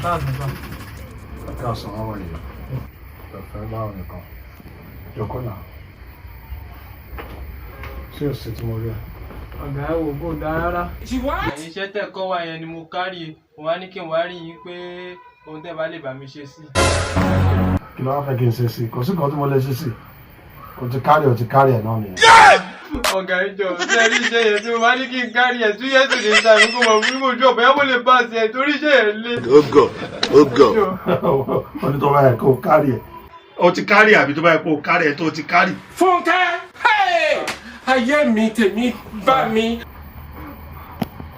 Káàsán, how are you? Ọ̀fẹ́ báwo nìkan? Jókòó náà. Ṣé o sì ti mo rí ẹ? Ọ̀gá ẹ wò kó dáa rárá. Ẹ̀yin iṣẹ́ tẹ̀ kọ́ wa yẹn ni mo kárí. Mo wá ní kí n wá rí yín pé ohun tẹ́ bá lè bá mi ṣe sí. Kí ló wá fẹ́ kí n ṣe sí? Kò sí kan tí mo lè ṣe sí. O ti kárí ẹ̀ náà nìyẹn. Ọ̀gá ìjọ ṣe rí iṣẹ́ yẹn tí mo bá ní kí n kárí ẹ̀ 2 years ago ta ìlú kó mọ̀ fún mi ojú ọ̀pọ̀ yẹn mo lè bá ṣe ẹ̀ torí iṣẹ́ yẹn lé. Ó gọ̀. Wọ́n ní tó bá yẹ kó kárí ẹ̀. O ti kárí àbí tó bá yẹ kó kárí ẹ̀ tó ti kárí. Fúnkẹ́ ayé mi tèmi bá mi.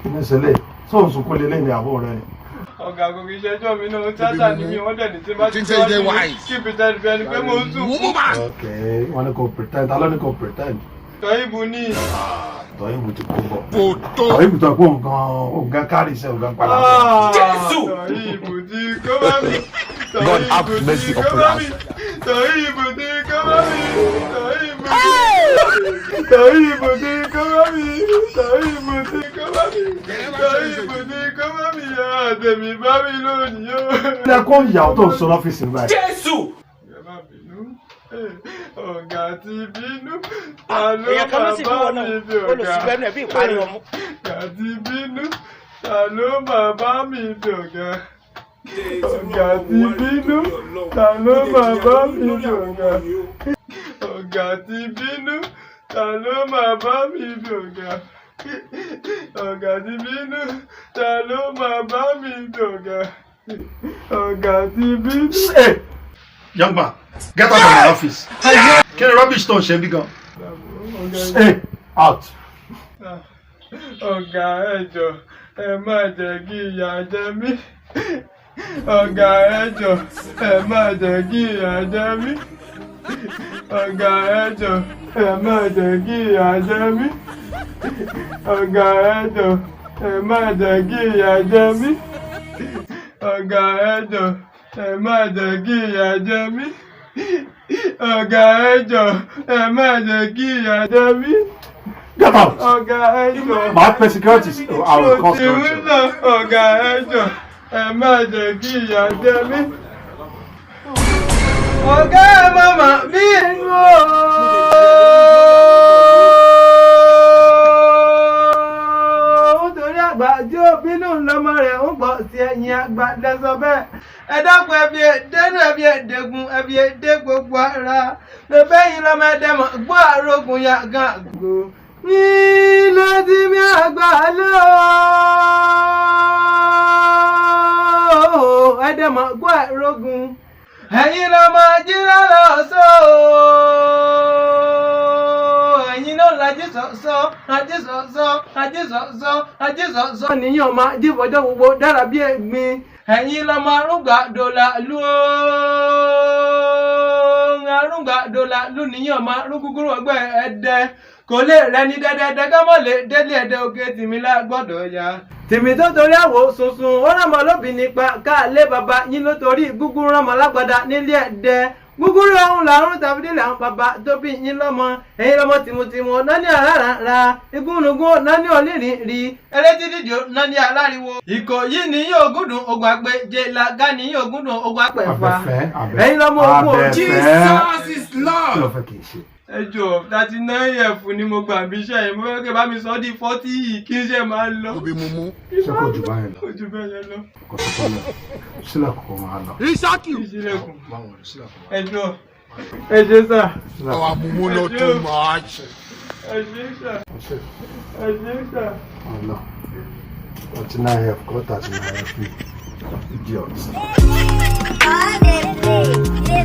Kí ni ṣẹlẹ̀? Sọ̀rọ̀ sunkún lélẹ̀ ní àbọ̀ rẹ̀. Ọ̀gá gbogbo ìṣẹ́jọ́ mi náà tíátà ní mi wọ́n dẹ̀ ní tí bá ti tọ́ ní kí pretend fẹ́ ni pé mo ń sùn. Ok, wọ́n ní kò pretend. Ta ló ní kò pretend? Tọ́yìnbù ní. Tọ́yìnbù ti kó bọ̀. Tọ́yìnbù tó kó nǹkan kárí iṣẹ́ nǹkan padà. Jésù. Tọ́yìnbù ti kó bá mi. God have mercy upon us. Tọ́yìnbù ti kó bá mi. Tọ́yìnbù ti kó bá mi. Tọ́yìnbù ti kó bá mi. Tọ́yìnbù ti kó bá mi. Àtẹ̀mí bá mi lónìí o. Ilé ẹ̀kọ́ ìyàwó tó ń sọ lọ́fíìsì nígbà yìí. Jésù. Ọ̀gá ti bínú. Ta ló bàbá mi bí ọ̀gá? Ọ̀gá ti bínú. Ta ló bàbá mi bí ọ̀gá? Ọ̀gá ti bínú. Ta ló bàbá mi bí ọ̀gá? Ọ̀gá ti bínú. Ta ló bàbá mi bí ọ̀gá? Ọ̀gá ti bínú. Ta ló bàbá mi bí ọ̀gá? Ọ̀gá ti bínú. Hey, young man, get out of my office. Kí ni rubbish tó ń ṣe bí gan? Hey, out. Ọ̀gá ẹ jọ̀ọ́ ẹ má jẹ́ kí ìyà jẹ mí. Ọ̀gá ẹ jọ̀ọ́ ẹ má jẹ́ kí ìyà jẹ mí. Ọ̀gá ẹ jọ̀ọ́ ẹ má jẹ́ kí ìyà jẹ mí. Ọ̀gá ẹ jọ̀ọ́ ẹ má jẹ́ kí ìyà jẹ mí. Ọ̀gá ẹ jọ̀ọ́ ẹ má jẹ́ kí ìyà jẹ mí. Ọ̀gá ẹ jọ̀ọ́ ẹ má jẹ́ kí ìyà jẹ mí. Get out. Ọ̀gá ẹ jọ̀ọ́. My pay security. I will call security. Ọ̀gá ẹ jọ̀ọ́ ẹ má jẹ́ kí ìyà jẹ mí. Ọ̀gá ẹ mama bí inú o. Nítorí àgbà tí ó bínú lọ́mọ rẹ̀ ń pọ̀ sí ẹ̀yìn àgbà lẹ́sọ bẹ́ẹ̀. Ẹ dákun ẹbí dẹ́nu ẹbí ẹ̀dẹ́gun ẹbí ẹ̀dẹ́ gbogbo ara. Bẹ́ẹ̀ yín lọ́mọ ẹ̀dẹ́mọ̀ gbọ́ àrògùn ya gan àgbo. Nílé tí mi àgbà lọ. Ẹ̀dẹ́mọ̀ gbọ́ àrògùn. Ẹ̀yin lọ́mọ jíra lọ sọ. Ẹ̀yin náà lají sọ̀sọ́, lají sọ̀sọ́, lají sọ̀sọ́, lají sọ̀sọ́. Níyàn máa jífọjọ́ gbogbo dára bí ẹ̀gbin. Ẹ̀yin lọ́mọ arúgbà dòlà lú o. Arúgbà dòlà lú níyàn máa rúgúgúrú ọgbẹ́ ẹ̀dẹ́. Kò lè rẹ ní dẹ́dẹ́dẹ́ ká mọ̀ lè délé ẹ̀dẹ́ òkè tìmí lágbọ́dọ̀ ya. Tèmi tó torí àwò sunsun ó rán mọ́ lóbì nípa káàlé bàbá yín ló torí gúgúrú rán mọ́ lágbàdá nílé ẹ̀dẹ́. Gúgúrú ọ̀hún làrún tàbídìlẹ̀ àwọn bàbá tó bí yín lọ́mọ. Ẹ̀yin lọ́mọ tìmùtìmù nání àràrà igúnnugún nání olírin rí. Elétí dídì nání aláriwo. Ìkòyí ni yóò gúndùn ogun àgbẹ̀ jẹ̀lága ni yóò gúndùn ogun àpẹ̀fà. Ẹ̀yin lọ́mọ ogun ò Jesus is Lord. Kí ló fẹ́ kí n ṣe? Ẹ jọ̀ọ́ 39F ni mo gbà bí iṣẹ́ yẹn mo fẹ́ kí ẹ bá mi sọ di 40 kí iṣẹ́ máa lọ. Ṣé kò jù báyìí lọ? Kò jù bẹ́ẹ̀ yẹn lọ. Kò sí tọ́lẹ̀. Sílẹ̀ kò máa lọ. Ìṣílẹ̀kùn. Báwo ni sílẹ̀ kò máa lọ? Ẹ jọ̀ọ́. Ẹ ṣé sà. Our mumu not too much. Ẹ ṣé sà. Ẹ ṣé sà. Ọ̀nà. 39F kọ́ 39F. Idiots. All day, day, day,